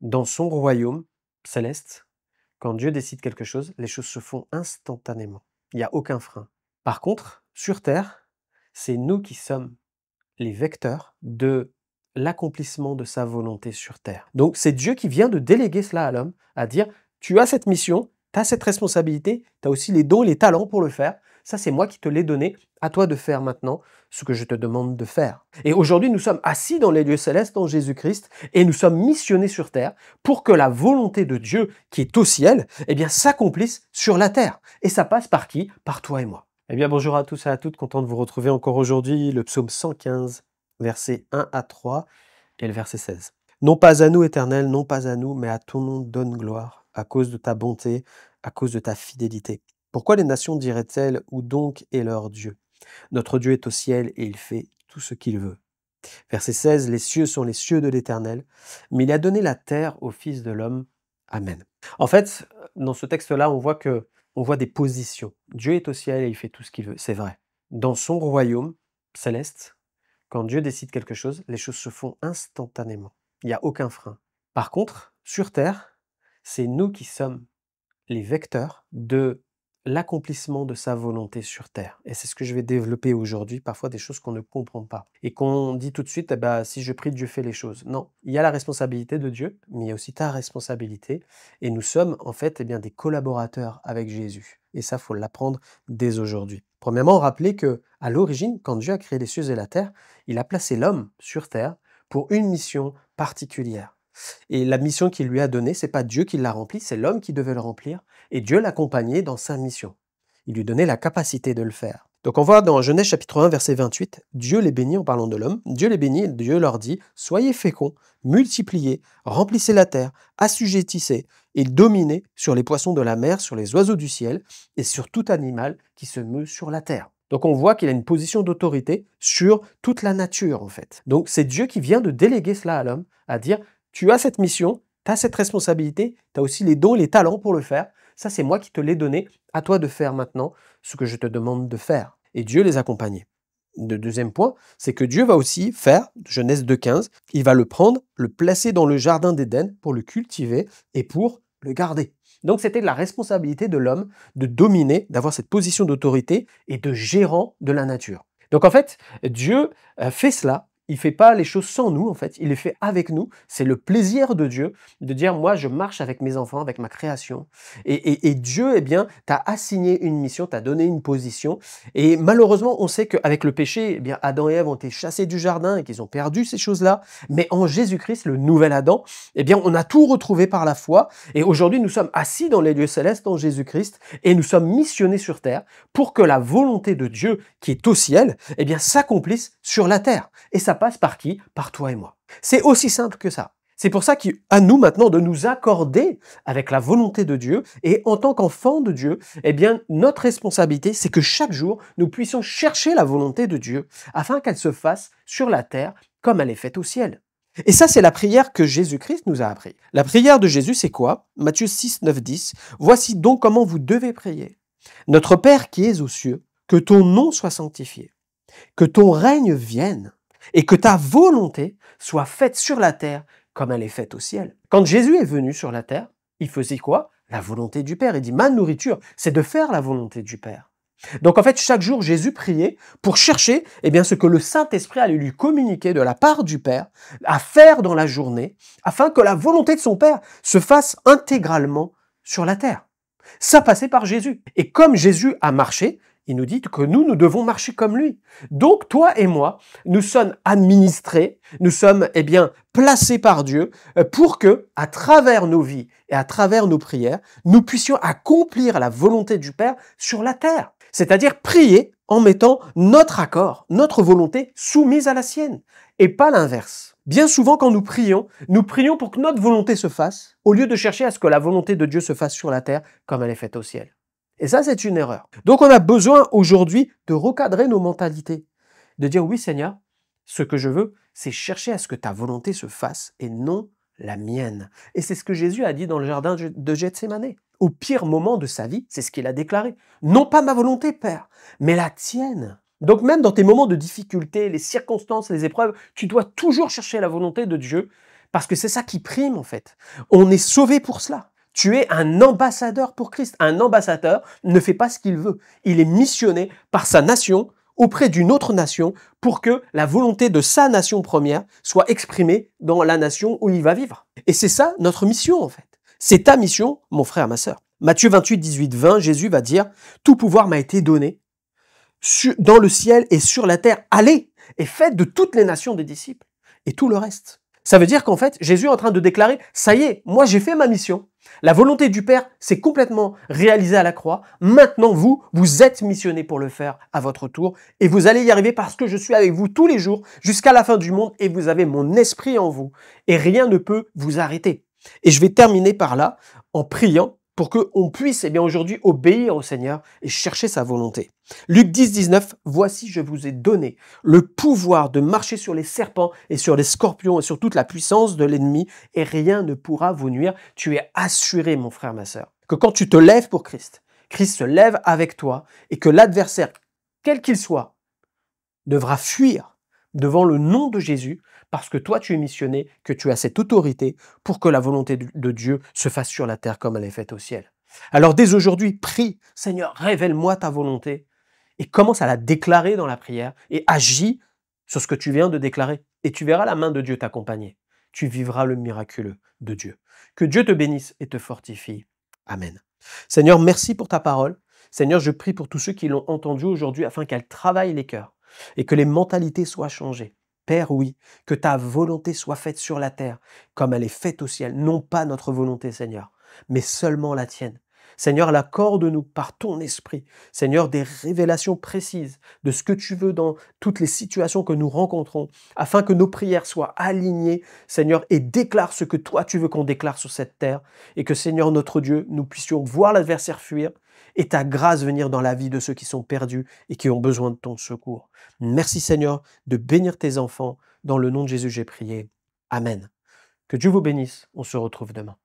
Dans son royaume céleste, quand Dieu décide quelque chose, les choses se font instantanément. Il n'y a aucun frein. Par contre, sur Terre, c'est nous qui sommes les vecteurs de l'accomplissement de sa volonté sur Terre. Donc c'est Dieu qui vient de déléguer cela à l'homme, à dire, tu as cette mission, tu as cette responsabilité, tu as aussi les dons et les talents pour le faire. Ça, c'est moi qui te l'ai donné, à toi de faire maintenant ce que je te demande de faire. Et aujourd'hui, nous sommes assis dans les lieux célestes en Jésus-Christ et nous sommes missionnés sur Terre pour que la volonté de Dieu qui est au ciel, eh bien, s'accomplisse sur la Terre. Et ça passe par qui? Par toi et moi. Eh bien, bonjour à tous et à toutes, content de vous retrouver encore aujourd'hui, le psaume 115, versets 1 à 3 et le verset 16. Non pas à nous, Éternel, non pas à nous, mais à ton nom donne gloire, à cause de ta bonté, à cause de ta fidélité. Pourquoi les nations diraient-elles, où donc est leur Dieu? Notre Dieu est au ciel et il fait tout ce qu'il veut. Verset 16, les cieux sont les cieux de l'Éternel, mais il a donné la terre au Fils de l'homme. Amen. En fait, dans ce texte-là, on voit des positions. Dieu est au ciel et il fait tout ce qu'il veut, c'est vrai. Dans son royaume céleste, quand Dieu décide quelque chose, les choses se font instantanément. Il n'y a aucun frein. Par contre, sur Terre, c'est nous qui sommes les vecteurs de l'accomplissement de sa volonté sur Terre. Et c'est ce que je vais développer aujourd'hui, parfois des choses qu'on ne comprend pas. Et qu'on dit tout de suite, eh ben, si je prie, Dieu fait les choses. Non, il y a la responsabilité de Dieu, mais il y a aussi ta responsabilité. Et nous sommes en fait bien, des collaborateurs avec Jésus. Et ça, il faut l'apprendre dès aujourd'hui. Premièrement, rappelez que à l'origine, quand Dieu a créé les cieux et la terre, il a placé l'homme sur Terre pour une mission particulière. Et la mission qu'il lui a donnée, c'est pas Dieu qui l'a remplie, c'est l'homme qui devait le remplir. Et Dieu l'accompagnait dans sa mission. Il lui donnait la capacité de le faire. Donc on voit dans Genèse chapitre 1, verset 28, Dieu les bénit en parlant de l'homme. Dieu les bénit et Dieu leur dit, soyez féconds, multipliez, remplissez la terre, assujettissez et dominez sur les poissons de la mer, sur les oiseaux du ciel et sur tout animal qui se meut sur la terre. Donc on voit qu'il a une position d'autorité sur toute la nature en fait. Donc c'est Dieu qui vient de déléguer cela à l'homme, à dire, tu as cette mission, tu as cette responsabilité, tu as aussi les dons et les talents pour le faire. Ça, c'est moi qui te l'ai donné, à toi de faire maintenant ce que je te demande de faire. Et Dieu les accompagnait. Le deuxième point, c'est que Dieu va aussi faire, Genèse 2,15, il va le prendre, le placer dans le jardin d'Éden pour le cultiver et pour le garder. Donc c'était de la responsabilité de l'homme de dominer, d'avoir cette position d'autorité et de gérant de la nature. Donc en fait, Dieu fait cela. Il ne fait pas les choses sans nous, en fait, il les fait avec nous. C'est le plaisir de Dieu de dire, moi, je marche avec mes enfants, avec ma création. Et Dieu, eh bien, t'a assigné une mission, t'a donné une position. Et malheureusement, on sait qu'avec le péché, eh bien, Adam et Ève ont été chassés du jardin et qu'ils ont perdu ces choses-là. Mais en Jésus-Christ, le nouvel Adam, eh bien, on a tout retrouvé par la foi. Et aujourd'hui, nous sommes assis dans les lieux célestes en Jésus-Christ et nous sommes missionnés sur terre pour que la volonté de Dieu qui est au ciel, eh bien, s'accomplisse sur la terre. Et ça passe par qui? Par toi et moi. C'est aussi simple que ça. C'est pour ça qu'à nous maintenant de nous accorder avec la volonté de Dieu et en tant qu'enfants de Dieu, eh bien, notre responsabilité, c'est que chaque jour, nous puissions chercher la volonté de Dieu afin qu'elle se fasse sur la terre comme elle est faite au ciel. Et ça, c'est la prière que Jésus-Christ nous a appris. La prière de Jésus, c'est quoi? Matthieu 6, 9, 10. Voici donc comment vous devez prier. Notre Père qui es aux cieux, que ton nom soit sanctifié, que ton règne vienne et que ta volonté soit faite sur la terre comme elle est faite au ciel. Quand Jésus est venu sur la terre, il faisait quoi? La volonté du Père. Il dit, ma nourriture, c'est de faire la volonté du Père. Donc en fait, chaque jour, Jésus priait pour chercher ce que le Saint-Esprit allait lui communiquer de la part du Père à faire dans la journée, afin que la volonté de son Père se fasse intégralement sur la terre. Ça passait par Jésus. Et comme Jésus a marché, il nous dit que nous devons marcher comme lui. Donc, toi et moi, nous sommes administrés, nous sommes, placés par Dieu pour que, à travers nos vies et à travers nos prières, nous puissions accomplir la volonté du Père sur la terre. C'est-à-dire prier en mettant notre accord, notre volonté soumise à la sienne, et pas l'inverse. Bien souvent, quand nous prions pour que notre volonté se fasse, au lieu de chercher à ce que la volonté de Dieu se fasse sur la terre comme elle est faite au ciel. Et ça, c'est une erreur. Donc, on a besoin aujourd'hui de recadrer nos mentalités, de dire oui, Seigneur, ce que je veux, c'est chercher à ce que ta volonté se fasse et non la mienne. Et c'est ce que Jésus a dit dans le jardin de Gethsémané. Au pire moment de sa vie, c'est ce qu'il a déclaré. Non pas ma volonté, Père, mais la tienne. Donc même dans tes moments de difficulté, les circonstances, les épreuves, tu dois toujours chercher la volonté de Dieu Parce que c'est ça qui prime en fait. On est sauvé pour cela. Tu es un ambassadeur pour Christ. Un ambassadeur ne fait pas ce qu'il veut. Il est missionné par sa nation auprès d'une autre nation pour que la volonté de sa nation première soit exprimée dans la nation où il va vivre. Et c'est ça notre mission en fait. C'est ta mission, mon frère, ma sœur. Matthieu 28, 18, 20, Jésus va dire « Tout pouvoir m'a été donné dans le ciel et sur la terre. Allez et faites de toutes les nations des disciples. » Et tout le reste. Ça veut dire qu'en fait, Jésus est en train de déclarer « Ça y est, moi j'ai fait ma mission. La volonté du Père s'est complètement réalisée à la croix. Maintenant, vous êtes missionnés pour le faire à votre tour. Et vous allez y arriver parce que je suis avec vous tous les jours jusqu'à la fin du monde et vous avez mon esprit en vous. Et rien ne peut vous arrêter. » Et je vais terminer par là en priant pour qu'on puisse aujourd'hui obéir au Seigneur et chercher sa volonté. Luc 10, 19, « Voici, je vous ai donné le pouvoir de marcher sur les serpents et sur les scorpions et sur toute la puissance de l'ennemi, et rien ne pourra vous nuire. » Tu es assuré, mon frère, ma sœur, que quand tu te lèves pour Christ, Christ se lève avec toi et que l'adversaire, quel qu'il soit, devra fuir devant le nom de Jésus, parce que toi tu es missionné, que tu as cette autorité pour que la volonté de Dieu se fasse sur la terre comme elle est faite au ciel. Alors dès aujourd'hui, prie, Seigneur, révèle-moi ta volonté, et commence à la déclarer dans la prière, et agis sur ce que tu viens de déclarer, et tu verras la main de Dieu t'accompagner. Tu vivras le miraculeux de Dieu. Que Dieu te bénisse et te fortifie. Amen. Seigneur, merci pour ta parole. Seigneur, je prie pour tous ceux qui l'ont entendue aujourd'hui afin qu'elle travaille les cœurs et que les mentalités soient changées. Père, oui, que ta volonté soit faite sur la terre comme elle est faite au ciel. Non pas notre volonté, Seigneur, mais seulement la tienne. Seigneur, accorde-nous par ton esprit, Seigneur, des révélations précises de ce que tu veux dans toutes les situations que nous rencontrons, afin que nos prières soient alignées, Seigneur, et déclarent ce que toi tu veux qu'on déclare sur cette terre, et que, Seigneur, notre Dieu, nous puissions voir l'adversaire fuir, et ta grâce venir dans la vie de ceux qui sont perdus et qui ont besoin de ton secours. Merci, Seigneur, de bénir tes enfants. Dans le nom de Jésus, j'ai prié. Amen. Que Dieu vous bénisse. On se retrouve demain.